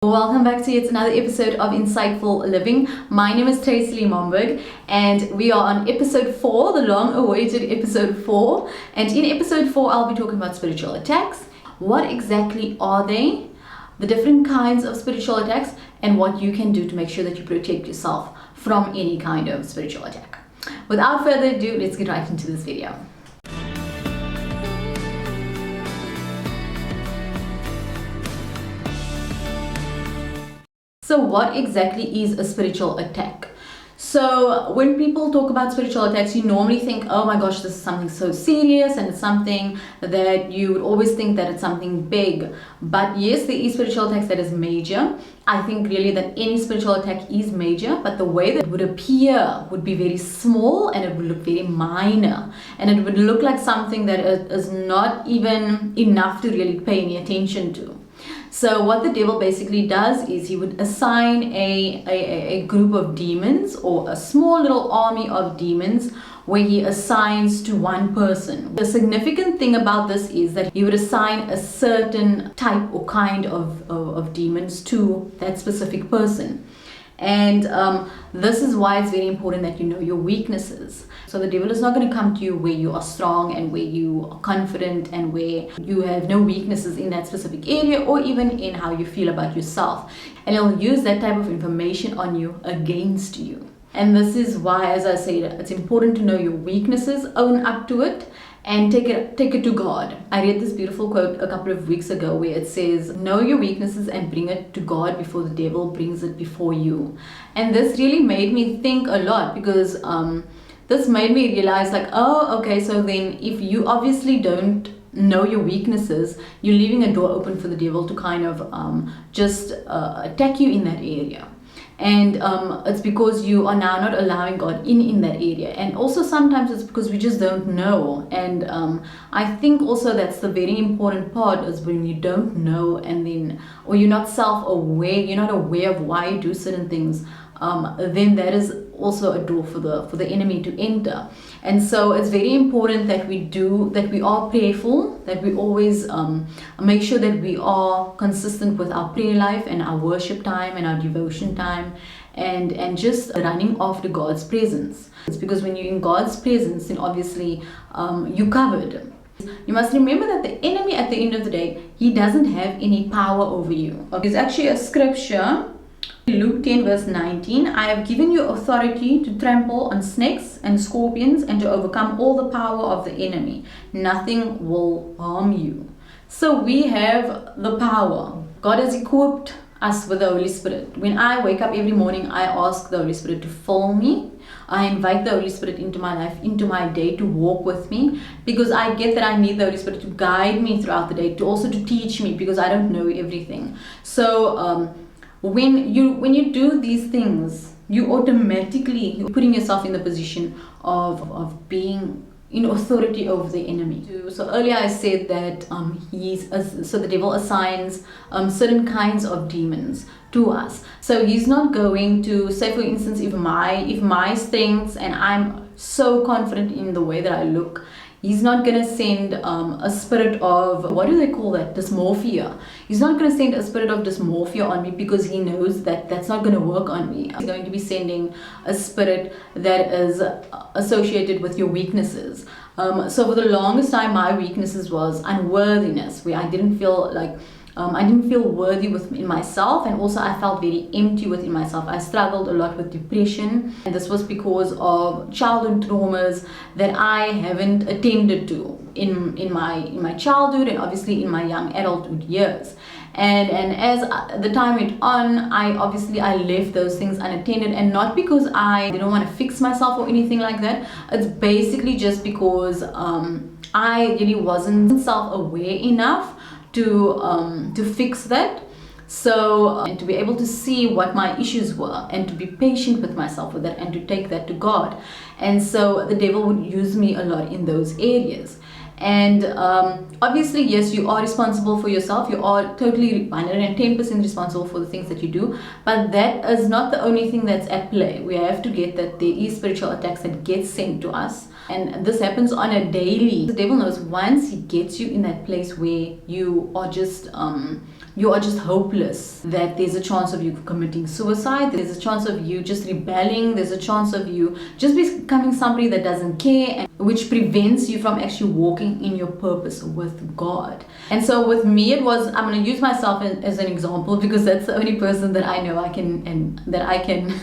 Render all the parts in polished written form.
Welcome back to yet another episode of Insightful Living. My name is Tracy Lee Momberg and we are on episode 4, the long-awaited episode 4. And in episode 4, I'll be talking about spiritual attacks. What exactly are they? The different kinds of spiritual attacks and what you can do to make sure that you protect yourself from any kind of spiritual attack. Without further ado, let's get right into this video. So what exactly is a spiritual attack? So when people talk about spiritual attacks, you normally think, oh my gosh, this is something so serious and it's something that you would always think that it's something big. But yes, there is spiritual attacks that is major. I think really that any spiritual attack is major, but the way that it would appear would be very small and it would look very minor. And it would look like something that is not even enough to really pay any attention to. So what the devil basically does is he would assign a group of demons or a small little army of demons where he assigns to one person. The significant thing about this is that he would assign a certain type or kind of demons to that specific person. And this is why it's very important that you know your weaknesses. So the devil is not going to come to you where you are strong and where you are confident and where you have no weaknesses in that specific area or even in how you feel about yourself. And he'll use that type of information on you against you. And this is why, as I said, it's important to know your weaknesses, own up to it, and take it to God. I read this beautiful quote a couple of weeks ago where it says, know your weaknesses and bring it to God before the devil brings it before you. And this really made me think a lot because this made me realize like, oh, okay, so then if you obviously don't know your weaknesses, you're leaving a door open for the devil to kind of just attack you in that area. And it's because you are now not allowing God in that area. And also sometimes it's because we just don't know. And I think also that's the very important part is when you don't know and then, or you're not self-aware, you're not aware of why you do certain things, then that is also a door for the enemy to enter. And so it's very important that we are prayerful, that we always make sure that we are consistent with our prayer life and our worship time and our devotion time and just running after God's presence. It's because when you're in God's presence, then obviously you're covered. You must remember that the enemy at the end of the day, he doesn't have any power over you. There's actually a scripture, Luke 10 verse 19, I have given you authority to trample on snakes and scorpions and to overcome all the power of the enemy. Nothing will harm you. So we have the power. God has equipped us with the Holy Spirit. When I wake up every morning, I ask the Holy Spirit to fill me. I invite the Holy Spirit into my life, into my day, to walk with me, because I get that I need the Holy Spirit to guide me throughout the day, to also to teach me, because I don't know everything. So when you do these things, you automatically you're putting yourself in the position of being in authority over the enemy. So earlier I said that so the devil assigns certain kinds of demons to us. So he's not going to say, for instance, if my strengths and I'm so confident in the way that I look, he's not going to send a spirit of, what do they call that? Dysmorphia. He's not going to send a spirit of dysmorphia on me because he knows that that's not going to work on me. He's going to be sending a spirit that is associated with your weaknesses. So for the longest time, my weaknesses was unworthiness, where I didn't feel like I didn't feel worthy within myself, and also I felt very empty within myself. I struggled a lot with depression, and this was because of childhood traumas that I haven't attended to in my childhood and obviously in my young adulthood years. And as the time went on, I left those things unattended, and not because I didn't want to fix myself or anything like that. It's basically just because I really wasn't self-aware enough to fix that. So and to be able to see what my issues were and to be patient with myself with that and to take that to God. And so the devil would use me a lot in those areas. And obviously, yes, you are responsible for yourself. You are totally 110% responsible for the things that you do. But that is not the only thing that's at play. We have to get that there is spiritual attacks that get sent to us. And this happens on a daily. The devil knows once he gets you in that place where you are just you are just hopeless, that there's a chance of you committing suicide, there's a chance of you just rebelling, there's a chance of you just becoming somebody that doesn't care, and which prevents you from actually walking in your purpose with God. And so with me, it was, I'm going to use myself as an example, because that's the only person that I know I can, and that I can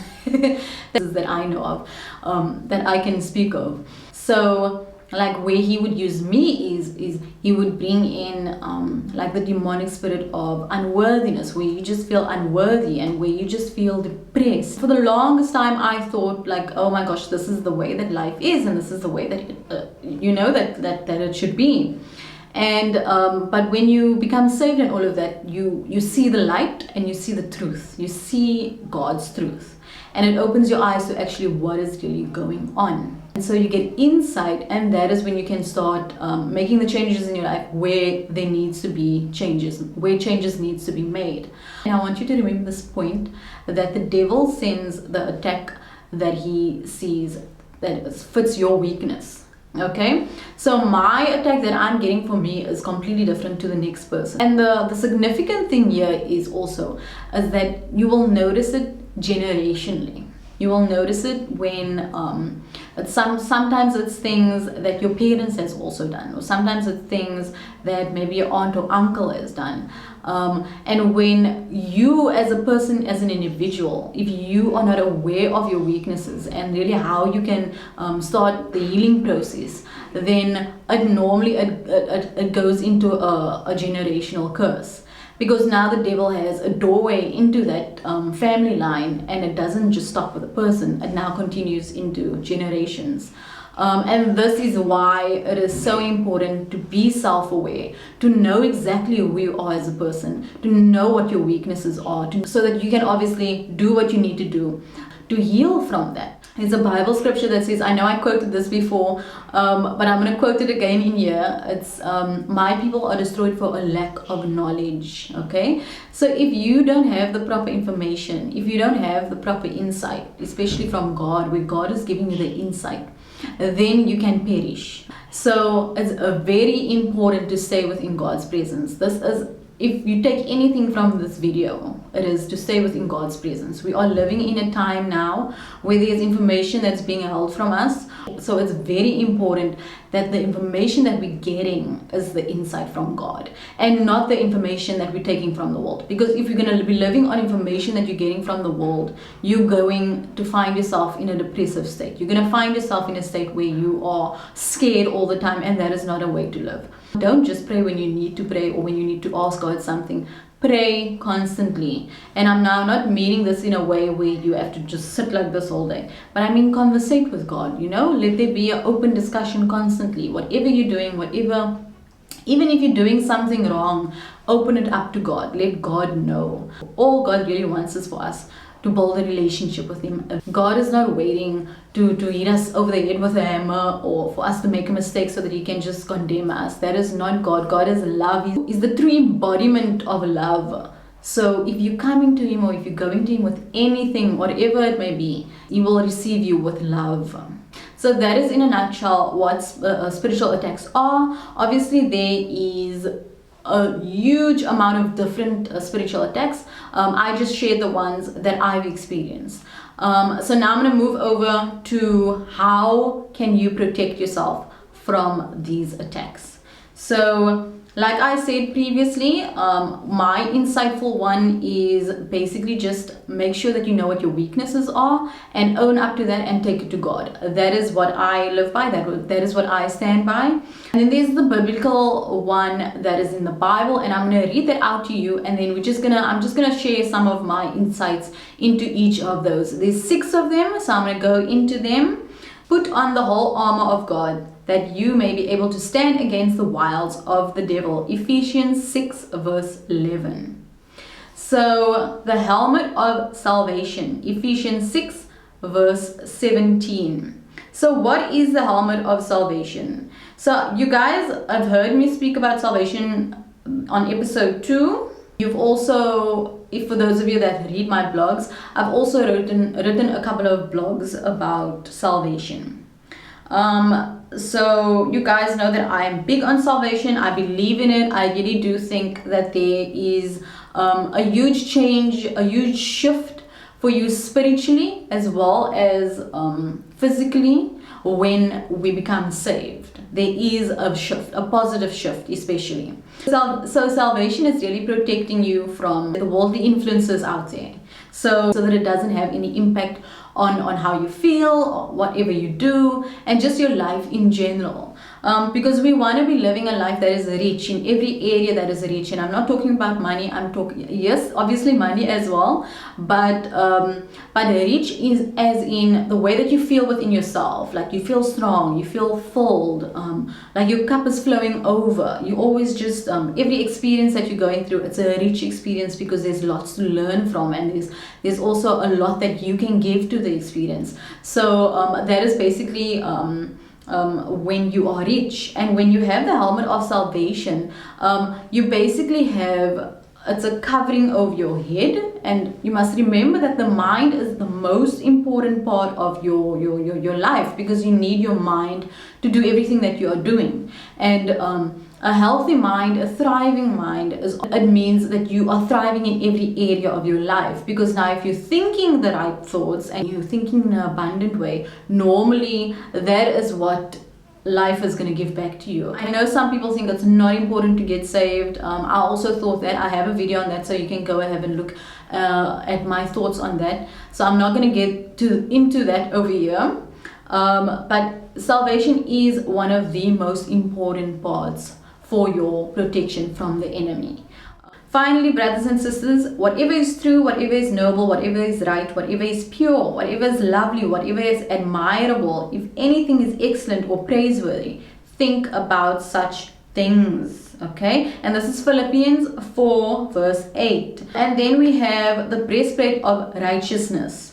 that I know of, that I can speak of. So like where he would use me is he would bring in like the demonic spirit of unworthiness, where you just feel unworthy and where you just feel depressed. For the longest time I thought like, oh my gosh, this is the way that life is, and this is the way that it, that it should be. And but when you become saved and all of that, you see the light and you see the truth, you see God's truth, and it opens your eyes to actually what is really going on. And so you get insight, and that is when you can start making the changes in your life where there needs to be changes, where changes needs to be made. And I want you to remember this point, that the devil sends the attack that he sees that fits your weakness. Okay, so my attack that I'm getting for me is completely different to the next person. And the significant thing here is also is that you will notice it generationally. You will notice it when sometimes it's things that your parents has also done, or sometimes it's things that maybe your aunt or uncle has done. And when you as a person, as an individual, if you are not aware of your weaknesses and really how you can start the healing process, then it goes into a generational curse. Because now the devil has a doorway into that family line, and it doesn't just stop with a person, it now continues into generations. And this is why it is so important to be self-aware, to know exactly who you are as a person, to know what your weaknesses are, so that you can obviously do what you need to do to heal from that. There's a Bible scripture that says, I know I quoted this before, but I'm going to quote it again in here. It's, my people are destroyed for a lack of knowledge. Okay, so if you don't have the proper information, if you don't have the proper insight, especially from God, where God is giving you the insight, then you can perish. So it's very important to stay within God's presence. This is, if you take anything from this video, it is to stay within God's presence. We are living in a time now where there's information that's being held from us. So it's very important that the information that we're getting is the insight from God, and not the information that we're taking from the world. Because if you're going to be living on information that you're getting from the world, you're going to find yourself in a depressive state. You're going to find yourself in a state where you are scared all the time, and that is not a way to live. Don't just pray when you need to pray or when you need to ask God something. Pray constantly. And I'm now not meaning this in a way where you have to just sit like this all day, but I mean conversate with God, let there be an open discussion constantly. Whatever you're doing, even if you're doing something wrong, open it up to God. Let God know. All God really wants is for us to build a relationship with Him. God is not waiting to hit us over the head with a hammer, or for us to make a mistake so that He can just condemn us. That is not God. God is love. He is the true embodiment of love. So if you're coming to Him, or if you're going to Him with anything, whatever it may be, He will receive you with love. So that is in a nutshell what spiritual attacks are. Obviously there is a huge amount of different spiritual attacks. I just shared the ones that I've experienced. So now I'm going to move over to how can you protect yourself from these attacks. So like I said previously, my insightful one is basically just make sure that you know what your weaknesses are and own up to that and take it to God. That is what I live by. That is what I stand by. And then there's the biblical one that is in the Bible, and I'm going to read that out to you, and then I'm just gonna share some of my insights into each of those. There's 6 of them, so I'm going to go into them. Put on the whole armor of God, that you may be able to stand against the wiles of the devil. Ephesians 6 verse 11. So the helmet of salvation. Ephesians 6 verse 17. So what is the helmet of salvation? So you guys have heard me speak about salvation on episode 2. You've also, if for those of you that read my blogs, I've also written a couple of blogs about salvation. So you guys know that I am big on salvation. I believe in it. I really do think that there is a huge change, a huge shift for you spiritually as well as physically when we become saved. There is a shift, a positive shift especially. So salvation is really protecting you from the worldly influences out there. So that it doesn't have any impact on how you feel or whatever you do and just your life in general. Because we want to be living a life that is rich in every area that is rich. And I'm not talking about money. I'm talking, yes, obviously money as well, but rich is as in the way that you feel within yourself. Like you feel strong, you feel filled, like your cup is flowing over. You always just every experience that you're going through, it's a rich experience because there's lots to learn from, and there's also a lot that you can give to the experience. So that is basically when you are rich. And when you have the helmet of salvation, you basically have, it's a covering over your head, and you must remember that the mind is the most important part of your life, because you need your mind to do everything that you are doing. And a healthy mind, a thriving mind, it means that you are thriving in every area of your life. Because now if you're thinking the right thoughts and you're thinking in an abundant way, normally that is what life is going to give back to you. I know some people think it's not important to get saved. I also thought that. I have a video on that, so you can go ahead and look at my thoughts on that. So I'm not going to get into that over here. But salvation is one of the most important parts for your protection from the enemy. Finally, brothers and sisters, whatever is true, whatever is noble, whatever is right, whatever is pure, whatever is lovely, whatever is admirable, if anything is excellent or praiseworthy, think about such things. Okay, and this is Philippians 4 verse 8. And then we have the breastplate of righteousness.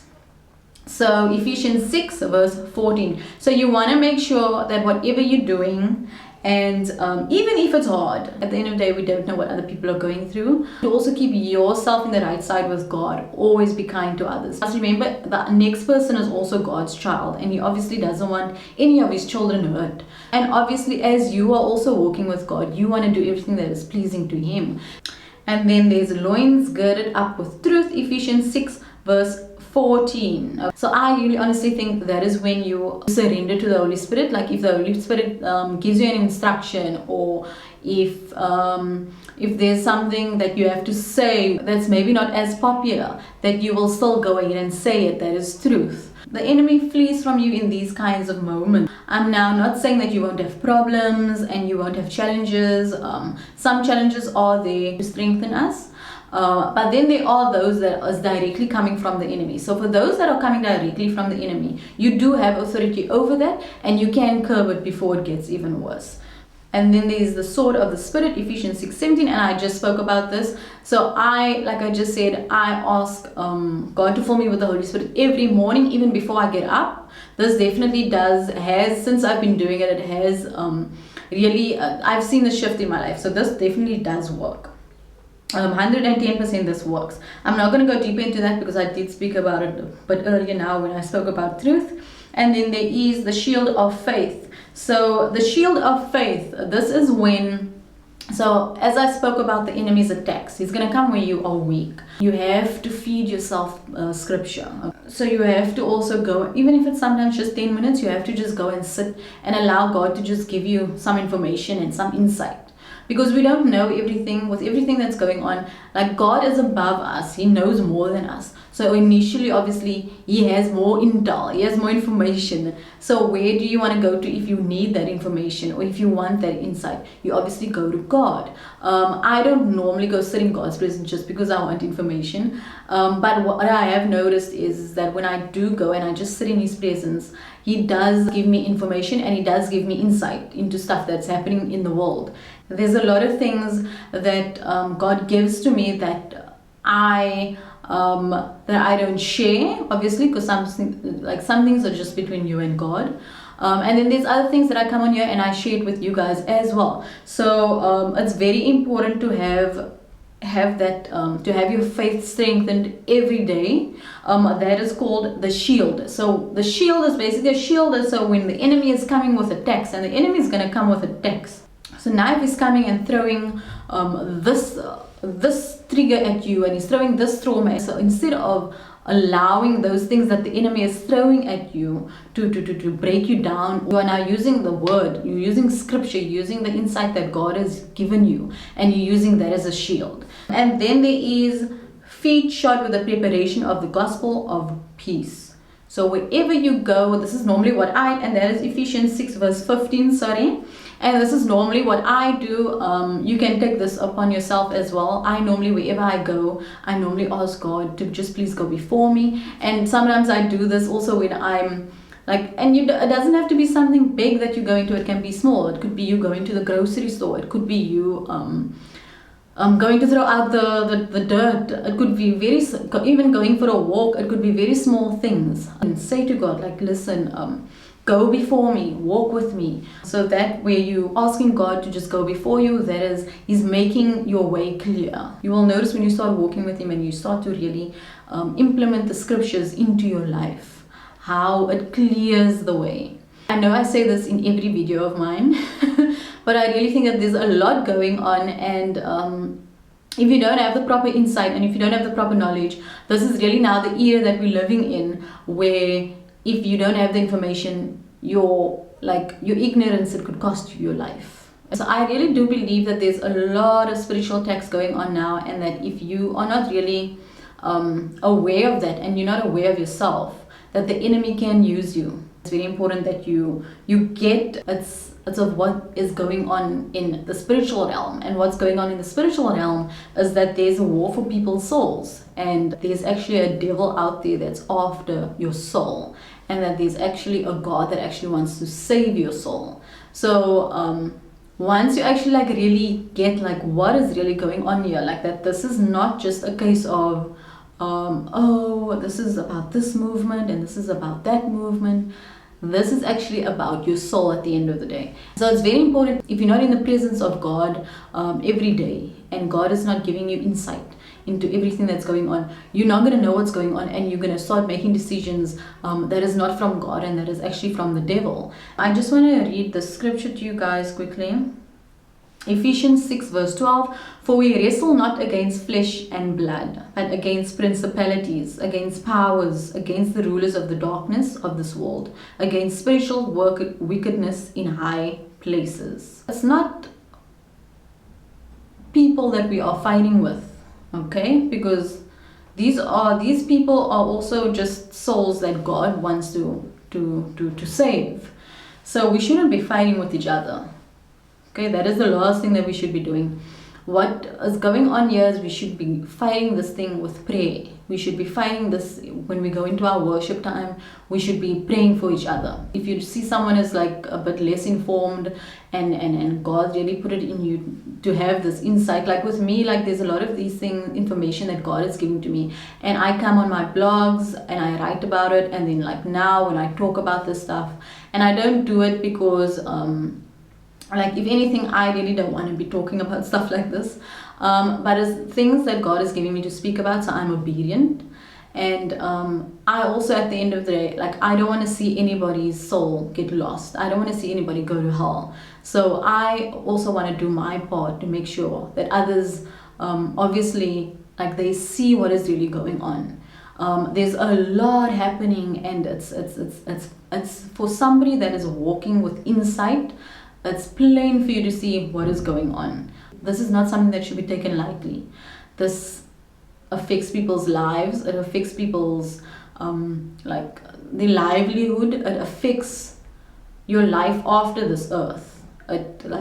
So Ephesians 6 verse 14. So you want to make sure that whatever you're doing, and even if it's hard, at the end of the day, we don't know what other people are going through, to also keep yourself in the right side with God. Always be kind to others. Just remember, the next person is also God's child, and He obviously doesn't want any of His children hurt. And obviously, as you are also walking with God, you want to do everything that is pleasing to Him. And then there's loins girded up with truth, Ephesians 6 verse 14. So I really honestly think that is when you surrender to the Holy Spirit. Like if the Holy Spirit gives you an instruction, or if there's something that you have to say that's maybe not as popular, that you will still go ahead and say it. That is truth. The enemy flees from you in these kinds of moments. I'm now not saying that you won't have problems and you won't have challenges. Some challenges are there to strengthen us. But then there are those that are directly coming from the enemy. So for those that are coming directly from the enemy, you do have authority over that, and you can curb it before it gets even worse. And then there's the sword of the Spirit, Ephesians 6:17, and I just spoke about this. So like I just said, I ask God to fill me with the Holy Spirit every morning, even before I get up. This definitely since I've been doing it, it has really, I've seen the shift in my life. So this definitely does work. 110% this works. I'm not going to go deeper into that because I did speak about it a bit earlier now when I spoke about truth. And then there is the shield of faith. So the shield of faith, this is when, so as I spoke about the enemy's attacks, he's going to come when you are weak. You have to feed yourself scripture. So you have to also go, even if it's sometimes just 10 minutes, you have to just go and sit and allow God to just give you some information and some insight. Because we don't know everything. With everything that's going on, like God is above us. He knows more than us. So initially, obviously, He has more intel. He has more information. So where do you want to go to if you need that information, or if you want that insight? You obviously go to God. I don't normally go sit in God's presence just because I want information. But what I have noticed is that when I do go and I just sit in His presence, He does give me information, and He does give me insight into stuff that's happening in the world. There's a lot of things that God gives to me that I don't share, obviously, because some things are just between you and God. And then there's other things that I come on here and I share it with you guys as well. So it's very important to have that, to have your faith strengthened every day. That is called the shield. So the shield is basically a shield. So when the enemy is coming with attacks, and the enemy is going to come with attacks. So now if he's coming and throwing this trigger at you and he's throwing this trauma. So instead of allowing those things that the enemy is throwing at you to break you down, you are now using the word, you're using scripture, you're using the insight that God has given you, and you're using that as a shield. And then there is feet shod with the preparation of the gospel of peace. So wherever you go, this is normally what and that is Ephesians 6 verse 15, sorry. And this is normally what I do. You can take this upon yourself as well. I normally, wherever I go, I normally ask God to just please go before me. And sometimes I do this also when I'm like, and it doesn't have to be something big that you're going to. It can be small. It could be you going to the grocery store. It could be you going to throw out the dirt. It could be even going for a walk. It could be very small things. And say to God, like, listen, go before me, walk with me. So that where you asking God to just go before you, that is, He's making your way clear. You will notice when you start walking with Him and you start to really implement the scriptures into your life, how it clears the way. I know I say this in every video of mine, but I really think that there's a lot going on, and if you don't have the proper insight and if you don't have the proper knowledge, this is really now the era that we're living in, where if you don't have the information, your ignorance, it could cost you your life. So I really do believe that there's a lot of spiritual attacks going on now, and that if you are not really aware of that, and you're not aware of yourself, that the enemy can use you. It's very important that you get it's of what is going on in the spiritual realm. And what's going on in the spiritual realm is that there's a war for people's souls, and there's actually a devil out there that's after your soul, and that there's actually a God that actually wants to save your soul. So once you actually really get what is really going on here, that this is not just a case of this is about this movement and this is about that movement. This is actually about your soul at the end of the day. So it's very important, if you're not in the presence of God every day, and God is not giving you insight into everything that's going on, you're not going to know what's going on, and you're going to start making decisions that is not from God, and that is actually from the devil. I just want to read the scripture to you guys quickly. Ephesians 6 verse 12, for we wrestle not against flesh and blood, but against principalities, against powers, against the rulers of the darkness of this world, against spiritual wickedness in high places. It's not people that we are fighting with, okay? Because these people are also just souls that God wants to save. So we shouldn't be fighting with each other. Okay, that is the last thing that we should be doing. What is going on here is we should be fighting this thing with prayer. We should be fighting this when we go into our worship time. We should be praying for each other. If you see someone is a bit less informed, and God really put it in you to have this insight, with me, there's a lot of these things, information that God is giving to me, and I come on my blogs and I write about it, and then now when I talk about this stuff, and I don't do it because if anything, I really don't want to be talking about stuff like this, but it's things that God is giving me to speak about, so I'm obedient. And I also, at the end of the day, I don't want to see anybody's soul get lost. I don't want to see anybody go to hell. So I also want to do my part to make sure that others obviously they see what is really going on. There's a lot happening, and it's for somebody that is walking with insight. It's plain for you to see what is going on. This is not something that should be taken lightly. This affects people's lives. It affects people's their livelihood. It affects your life after this earth. I don't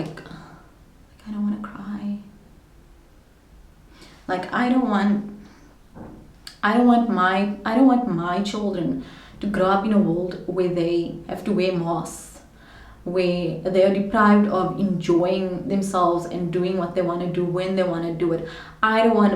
want to cry. I don't want my children to grow up in a world where they have to wear masks, where they are deprived of enjoying themselves and doing what they want to do when they want to do it. I don't want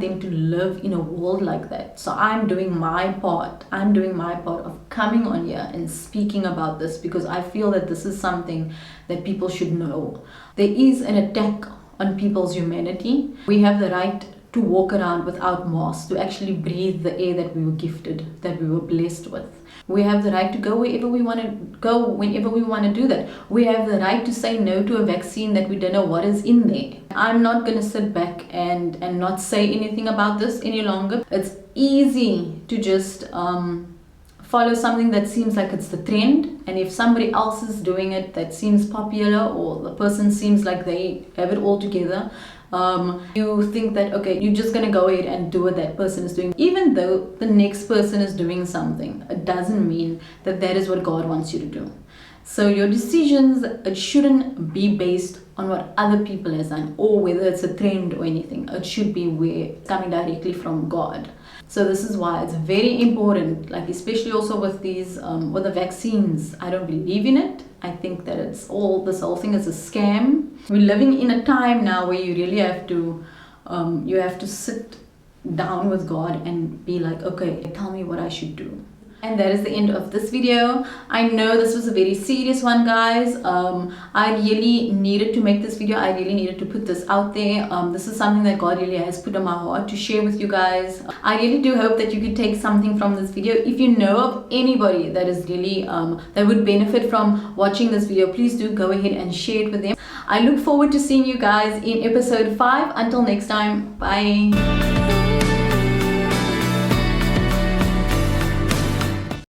them to live in a world like that. So I'm doing my part. I'm doing my part of coming on here and speaking about this, because I feel that this is something that people should know. There is an attack on people's humanity. We have the right to walk around without masks, to actually breathe the air that we were gifted, that we were blessed with. We have the right to go wherever we want to go, whenever we want to do that. We have the right to say no to a vaccine that we don't know what is in there. I'm not going to sit back and not say anything about this any longer. It's easy to just follow something that seems like it's the trend, and if somebody else is doing it that seems popular, or the person seems like they have it all together, you think that, okay, you're just gonna go ahead and do what that person is doing. Even though the next person is doing something, it doesn't mean that that is what God wants you to do. So your decisions, it shouldn't be based on what other people has done, or whether it's a trend or anything. It should be where it's coming directly from God. So this is why it's very important, like especially also with these, with the vaccines. I don't believe in it. I think that this whole thing is a scam. We're living in a time now where you really have to sit down with God and be like, okay, tell me what I should do. And that is the end of this video. I know this was a very serious one, guys. I really needed to make this video. I really needed to put this out there. This is something that God really has put on my heart to share with you guys. I really do hope that you could take something from this video. If you know of anybody that is really that would benefit from watching this video, please do go ahead and share it with them. I look forward to seeing you guys in episode 5. Until next time, bye.